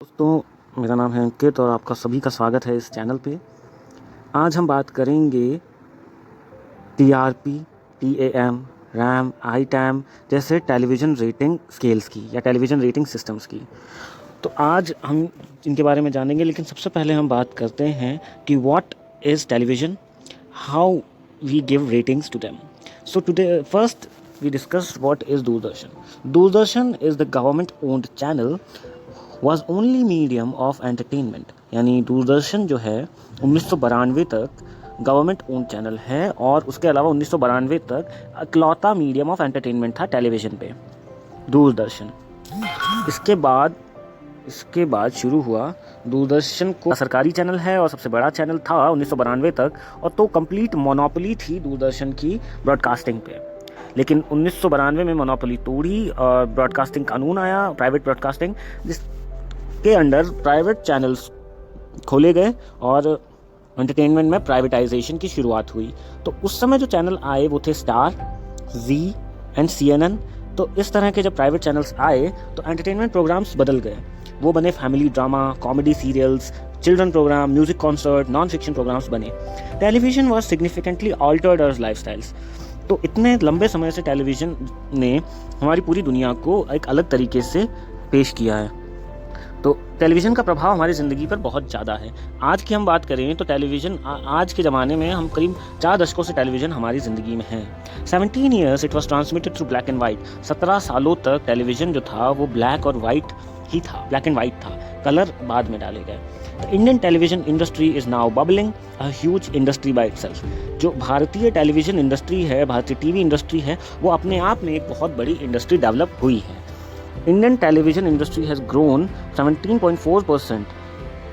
दोस्तों, मेरा नाम है अंकित और आपका सभी का स्वागत है इस चैनल पे। आज हम बात करेंगे टीआरपी, टीएएम, रैम, आईटैम जैसे टेलीविज़न रेटिंग स्केल्स की या टेलीविज़न रेटिंग सिस्टम्स की। तो आज हम इनके बारे में जानेंगे, लेकिन सबसे पहले हम बात करते हैं कि what is television, how we give ratings to them. So today first we discussed what is Doordarshan. Doordarshan is the government owned channel was only medium of entertainment. यानी दूरदर्शन जो है 1992 तक गवर्नमेंट ओन चैनल है और उसके अलावा 1992 तक इकलौता मीडियम ऑफ एंटरटेनमेंट था टेलीविज़न पे, दूरदर्शन। इसके बाद शुरू हुआ दूरदर्शन को सरकारी चैनल है और सबसे बड़ा चैनल था 1992 तक, और तो कंप्लीट मोनोपोली थी दूरदर्शन की ब्रॉडकास्टिंग पे। लेकिन 1992 में मोनोपोली तोड़ी और ब्रॉडकास्टिंग कानून आया, प्राइवेट ब्रॉडकास्टिंग, जिसके अंडर प्राइवेट चैनल्स खोले गए और एंटरटेनमेंट में प्राइवेटाइजेशन की शुरुआत हुई। तो उस समय जो चैनल आए वो थे स्टार, जी एंड CNN। तो इस तरह के जब प्राइवेट चैनल्स आए तो एंटरटेनमेंट प्रोग्राम्स बदल गए। वो बने family drama, comedy serials, children program, music concert, non fiction programs बने। Television was significantly altered our lifestyles. तो इतने लंबे समय से टेलीविज़न ने हमारी पूरी दुनिया को एक अलग तरीके से पेश किया है। तो टेलीविज़न का प्रभाव हमारी ज़िंदगी पर बहुत ज़्यादा है। आज की हम बात करें तो टेलीविज़न आज के ज़माने में हम करीब 4 दशकों से टेलीविज़न हमारी ज़िंदगी में है। 17 years it was transmitted through black and white. 17 सालों तक टेलीविज़न जो था वो ब्लैक और वाइट ही था, ब्लैक एंड वाइट था, कलर बाद में डाले गए। The Indian television industry is now bubbling a huge industry by itself. जो भारतीय टेलीविज़न इंडस्ट्री है, भारतीय टीवी इंडस्ट्री है, वो अपने आप में एक बहुत बड़ी इंडस्ट्री डेवलप हुई है। Indian television industry has grown 17.4%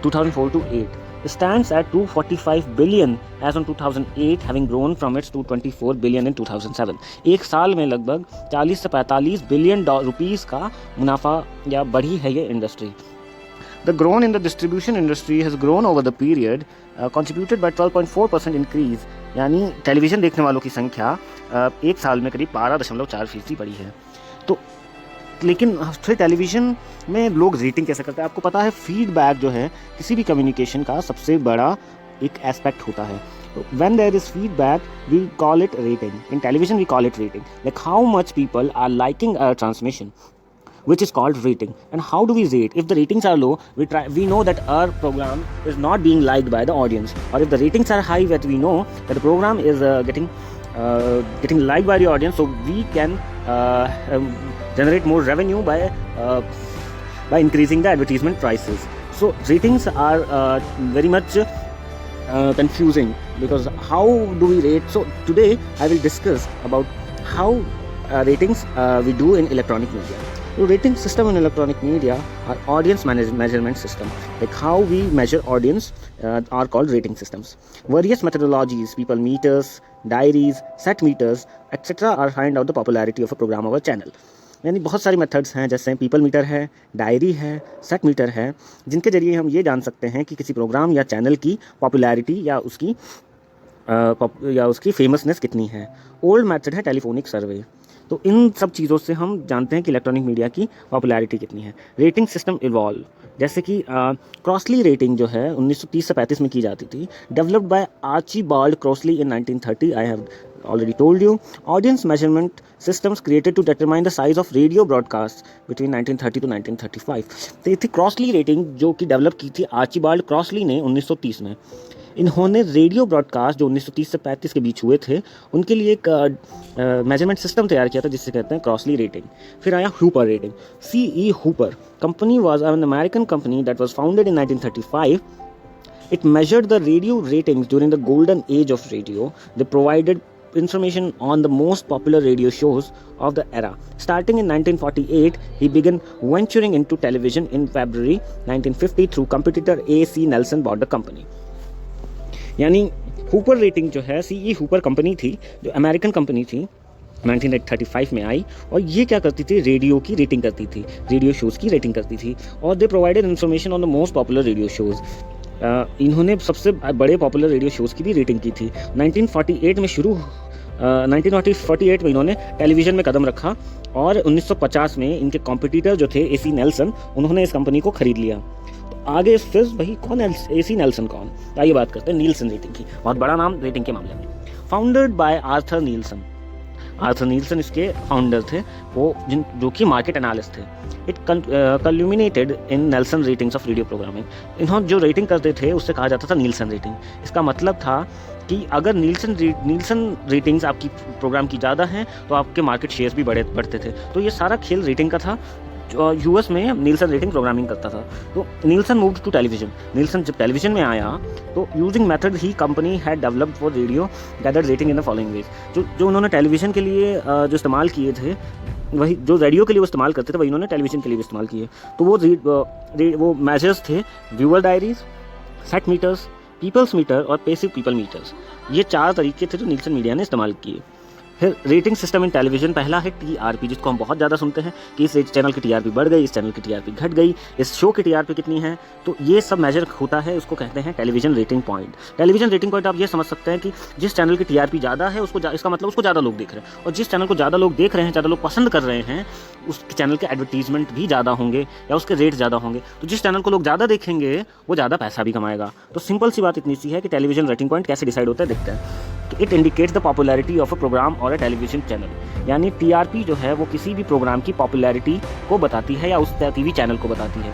2004 to 8. Stands at 245 billion as on 2008, having grown from its 224 billion in 2007. एक साल में लगभग 40 से 45 बिलियन रुपीस का मुनाफा या बढ़ी है ये industry. The growth in the distribution industry has grown over the period, contributed by 12.4% increase. यानी टेलीविज़न देखने वालों की संख्या एक साल में करीब 12.4% बढ़ी है। तो लेकिन फिर टेलीविज़न में लोग रेटिंग कैसे करते हैं? आपको पता है फीडबैक जो है किसी भी कम्युनिकेशन का सबसे बड़ा एक एस्पेक्ट होता है। तो when there is feedback we call it rating. In television we call it rating, like how much people are liking our transmission, which is called rating. And how do we rate? If the ratings are low, we know that our program is not being liked by the audience, or if the ratings are high, that we know that the program is getting liked by the audience, so we can generate more revenue by increasing the advertisement prices. So ratings are very much confusing, because how do we rate? So today I will discuss about how ratings we do in electronic media. So rating system in electronic media are audience measurement system. Like how we measure audience are called rating systems. Various methodologies, people meters, diaries, set meters, etc. are find out the popularity of a program or a channel. यानी बहुत सारी methods हैं, जैसे people metre है, diary है, set metre है, जिनके जरिए हम ये जान सकते हैं कि किसी प्रोग्राम या चैनल की पॉपुलैरिटी या उसकी फेमसनेस कितनी है। ओल्ड मेथड है टेलीफोनिक सर्वे। तो इन सब चीज़ों से हम जानते हैं कि इलेक्ट्रॉनिक मीडिया की पॉपुलैरिटी कितनी है। रेटिंग सिस्टम इवॉल्व, जैसे कि क्रॉसली रेटिंग जो है 1930 से 35 में की जाती थी, developed by Archibald Crossley in 1930। I have already told you. Audience measurement systems created to determine the size of radio broadcasts between 1930 to 1935. तो ये थी क्रॉसली रेटिंग जो कि डेवलप की थी आर्चीबाल्ड क्रॉसली ने 1930 में। इन्होंने रेडियो ब्रॉडकास्ट जो 1930 से 35 के बीच हुए थे उनके लिए एक मेजरमेंट सिस्टम तैयार किया था जिससे कहते हैं क्रॉसली रेटिंग। फिर आया Hooper rating. C.E. Hooper company was an American company that was founded in 1935. It measured the radio ratings during the golden age of radio. They provided information on the most popular radio shows of the era. Starting in 1948, he began venturing into television in February 1950 through competitor A.C. Nelson bought the company. यानी Hooper rating जो है C.E. Hooper company थी, जो American company थी, 1935 में आई, और ये क्या करती थी? रेडियो की रेटिंग करती थी, रेडियो शोज़ की रेटिंग करती थी, और दे provided information on the most popular radio shows. इन्होंने सबसे बड़े पॉपुलर रेडियो शोज़ की भी रेटिंग की थी। 1948 में शुरू 1948 में इन्होंने टेलीविज़न में कदम रखा और 1950 में इनके कॉम्पिटिटर जो थे AC नेल्सन, उन्होंने इस कंपनी को खरीद लिया। तो आगे फिर वही कौन है AC नेल्सन कौन? तो आइए बात करते हैं नील्सन रेटिंग की। बहुत बड़ा नाम रेटिंग के मामले में। Founded by Arthur Nielsen. Arthur Nielsen इसके फाउंडर थे, वो जो कि मार्केट एनालिस्ट थे। It culminated in Nielsen ratings of radio programming. इन्होंने जो रेटिंग करते थे उससे कहा जाता था नील्सन रेटिंग। इसका मतलब था कि अगर नील्सन रेटिंग्स आपकी प्रोग्राम की ज़्यादा हैं तो आपके मार्केट शेयर्स भी बढ़ते थे। तो ये सारा खेल रेटिंग का था। US में नील्सन रेटिंग प्रोग्रामिंग करता था। तो Nielsen moved to television. Nielsen जब टेलीविजन में आया तो using method he company had developed for radio gathered rating in the following veg. जो उन्होंने टेलीविजन के लिए जो इस्तेमाल किए थे, वही जो रेडियो के लिए वो इस्तेमाल करते थे वही उन्होंने टेलीविजन के लिए भी इस्तेमाल किए। तो वो मेजर्स थे viewer diaries, set meters, peoples meter और पैसिव पीपल मीटर्स। ये 4 तरीके थे जो नील्सन मीडिया ने इस्तेमाल किए। फिर रेटिंग सिस्टम इन टेलीविजन, पहला है TRP, जिसको हम बहुत ज़्यादा सुनते हैं कि इस चैनल की TRP बढ़ गई, इस चैनल की TRP घट गई, इस शो की TRP कितनी है। तो ये सब मेजर होता है, उसको कहते हैं television rating point. Television rating point आप ये समझ सकते हैं कि जिस चैनल की TRP ज़्यादा है इसका मतलब उसको ज़्यादा लोग देख रहे हैं, और जिस चैनल को ज़्यादा लोग देख रहे हैं, ज़्यादा लोग पसंद कर रहे हैं, उस चैनल के एडवर्टीजमेंट भी ज़्यादा होंगे या उसके रेट ज़्यादा होंगे। तो जिस चैनल को लोग ज़्यादा देखेंगे वो ज़्यादा पैसा भी कमाएगा। तो सिंपल सी बात इतनी सी है कि टेलीविजन रेटिंग पॉइंट कैसे डिसाइड होता है, देखते हैं। It indicates the popularity of a programme और अ टेलीविजन चैनल। यानी TRP जो है वो किसी भी प्रोग्राम की पॉपुलैरिटी को बताती है या उस टीवी चैनल को बताती है।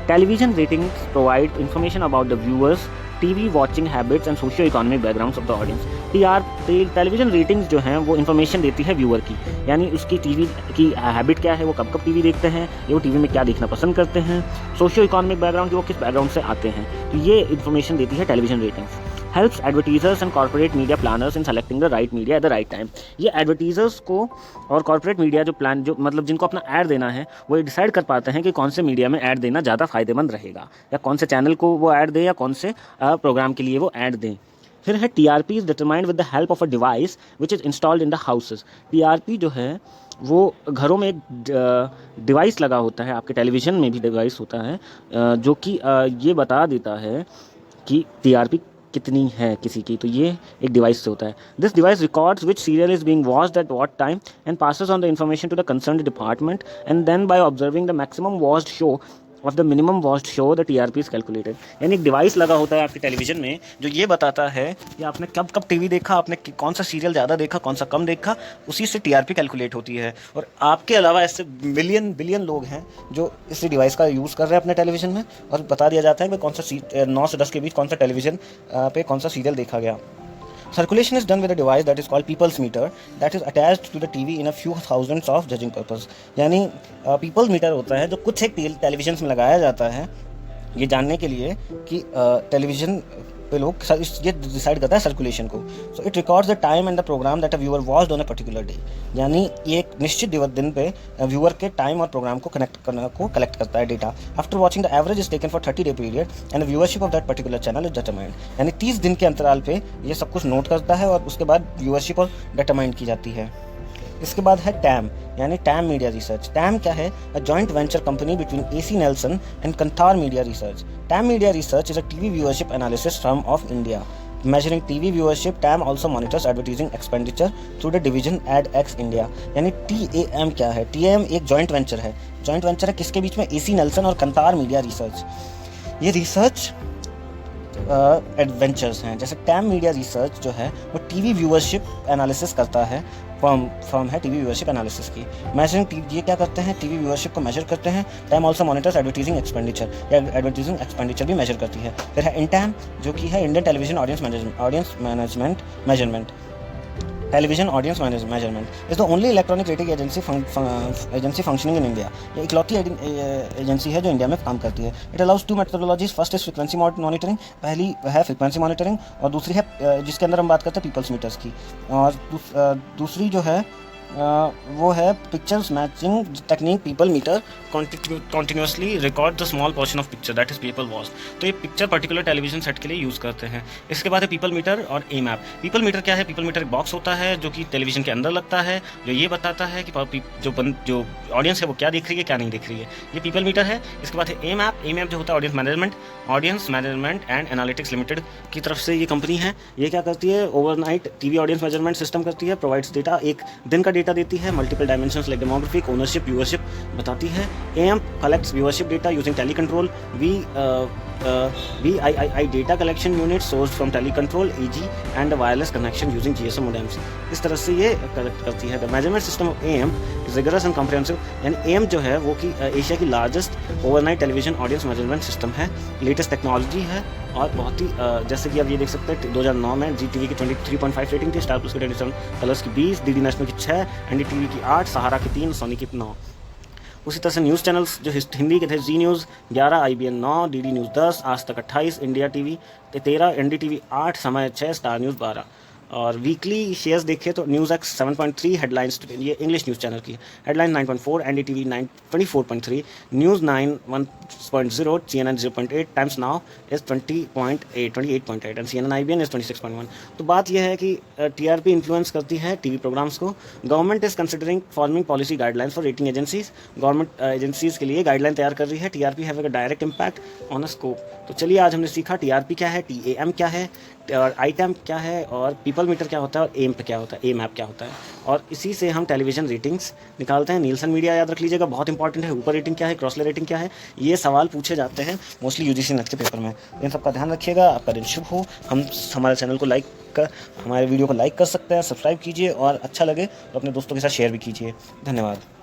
Television ratings provide information about the viewers TV watching habits and socio economic backgrounds of the audience. Television ratings जो हैं वो इन्फॉर्मेशन देती है व्यूअर की, यानी उसकी टीवी की हैबिट क्या है, वो कब कब टीवी देखते हैं, ये वो टीवी में क्या देखना पसंद करते हैं, सोशियो इकोनॉमिक बैकग्राउंड, वो किस बैकग्राउंड से आते हैं। तो ये इन्फॉर्मेशन देती है television ratings. Helps advertisers and corporate media planners in selecting the right media at the right time. ये एडवर्टीजर्स को और कॉर्पोरेट मीडिया जो मतलब जिनको अपना ऐड देना है, वो ये डिसाइड कर पाते हैं कि कौन से मीडिया में ऐड देना ज़्यादा फायदेमंद रहेगा, या कौन से चैनल को वो ऐड दें या कौन से प्रोग्राम के लिए वो ऐड दें। फिर है TRP is determined with the help of a device which is installed in the houses. TRP जो है वो घरों में एक डिवाइस लगा होता है, आपके टेलीविज़न में भी डिवाइस होता है जो कि ये बता देता है कि TRP कितनी है किसी की। तो ये एक डिवाइस से होता है। This device records which serial is being watched at what time and passes on the information to the concerned department, and then by observing the maximum watched show of the minimum watched show the TRP is calculated. यानी एक device लगा होता है आपके television में जो ये बताता है कि आपने कब कब टीवी देखा, आपने कौन सा सीरियल ज़्यादा देखा, कौन सा कम देखा, उसी से TRP कैलकुलेट होती है। और आपके अलावा ऐसे बिलियन लोग हैं जो इस डिवाइस का यूज़ कर रहे हैं अपने टेलीविजन में, और बता दिया जाता है कि कौन सा 9 से 10 के बीच कौन सा टेलीविजन पे कौन सा सीरियल देखा गया। Circulation is done with a device that is called people's meter that is attached to the TV in a few thousands of judging purpose। यानी people's meter होता है जो कुछ एक टेलीविजन में लगाया जाता है ये जानने के लिए कि टेलीविजन पे लोग ये डिसाइड करता है सर्कुलेशन को। So it records the time and the programme that a viewer watched on a particular day. यानी ये एक निश्चित दिन पे व्यूअर के टाइम और प्रोग्राम को कलेक्ट करता है data. After watching the average is taken for 30 day period and viewership of that particular channel is determined. यानी 30 दिन के अंतराल पे ये सब कुछ नोट करता है और उसके बाद व्यूअरशिप और डिटरमाइंड की जाती है। इसके बाद है टैम, यानी टैम मीडिया रिसर्च। टैम क्या है? A joint venture company between AC Nielsen and Kantar media research. TAM media research is a TV viewership analysis firm of India. Measuring TV viewership, TAM also monitors advertising expenditure through the division AdX India। यानी TAM क्या है? TAM एक joint venture है। Joint venture है किसके बीच में? AC Nelson और कंथार media research. ये रिसर्च एडवेंचर्स हैं। जैसे टैम मीडिया रिसर्च जो है वो TV व्यूअरशिप एनालिसिस करता है, फर्म है TV व्यूअरशिप एनालिसिस की। मेजरिंग ये क्या करते हैं? TV व्यूअरशिप को मेजर करते हैं। Time also monitors advertising expenditure, या एडवर्टीजिंग एक्सपेंडिचर भी मेजर करती है। फिर है इंटैम जो कि है Indian television audience management measurement. Television audience measurement is the only electronic rating agency functioning in India. ये इकलौती एजेंसी है जो इंडिया में काम करती है। It allows 2 methodologies. First is frequency monitoring, पहली है फ्रीक्वेंसी मॉनिटरिंग, और दूसरी है जिसके अंदर हम बात करते हैं पीपल्स मीटर्स की, और दूसरी जो है वो है pictures matching technique people meter continuously record the small portion of picture that is people watch. तो ये पिक्चर पर्टिकुलर टेलीविजन सेट के लिए यूज़ करते हैं। इसके बाद है पीपल मीटर और ए मैप। पीपल मीटर क्या है? पीपल मीटर एक बॉक्स होता है जो कि टेलीविजन के अंदर लगता है, जो ये बताता है कि जो ऑडियंस है वो क्या देख रही है, क्या नहीं देख रही है। ये पीपल मीटर है। इसके बाद है ए मैप। ए मैप जो होता है audience management and analytics limited की तरफ से ये कंपनी है। ये क्या करती है? Overnight TV audience measurement system करती है, प्रोवाइड्स डेटा, एक दिन का डेटा देती है, multiple dimensions like demographic, ownership, viewership बताती है। AM collects viewership data using tele control, VII data collection unit sourced from telecontrol AG and a wireless connection using GSM modems। इस तरह से ये कलेक्ट करती है। The measurement system of AM is rigorous and comprehensive. यानी AM जो है वो कि एशिया की largest overnight television audience measurement system है, लेटेस्ट टेक्नोलॉजी है और बहुत ही जैसे कि आप ये देख सकते हैं 2009 में GTV की 23.5 रेटिंग थी, स्टार प्लस की 27, कलर्स की 20, DD नेशनल की 6, NDTV की 8, सहारा की 3, सोनी की 9। उसी तरह से न्यूज़ चैनल्स जो हिंदी के थे, जी न्यूज़ 11, IBN 9, DD न्यूज़ 10, आज तक 28, इंडिया TV 13, NDTV 8, समय 6, स्टार न्यूज़ 12। और वीकली शेयर्स देखें तो न्यूज़ एक्स 7.3, हेडलाइंस ये इंग्लिश न्यूज़ चैनल की headline 9.4, NDTV 24.3, news 9 1.0, CNN 0.8, times now is 28.8 and CNN IBN is 26.1। तो बात यह है कि TRP इन्फ्लुएंस करती है टीवी प्रोग्राम्स को। Government is considering forming policy guidelines for rating agencies. Government agencies के लिए गाइडलाइन तैयार कर रही है। TRP have a direct impact on a scope. तो चलिए आज हमने सीखा TRP क्या है, TAM क्या है और ITAM क्या है और पीपल मीटर क्या होता है और एम क्या होता है, ए मैप क्या होता है। और इसी से हम टेलीविजन रेटिंग्स निकालते हैं। नीलसन मीडिया याद रख लीजिएगा, बहुत इंपॉर्टेंट है। ऊपर रेटिंग क्या है, क्रॉसले रेटिंग क्या है, ये सवाल पूछे जाते हैं मोस्टली UGC नेट के पेपर में। इन सबका ध्यान रखिएगा। आपका दिन शुभ हो। हमारे चैनल को हमारे वीडियो को लाइक कर सकते हैं, सब्सक्राइब कीजिए और अच्छा लगे तो अपने दोस्तों के साथ शेयर भी कीजिए। धन्यवाद।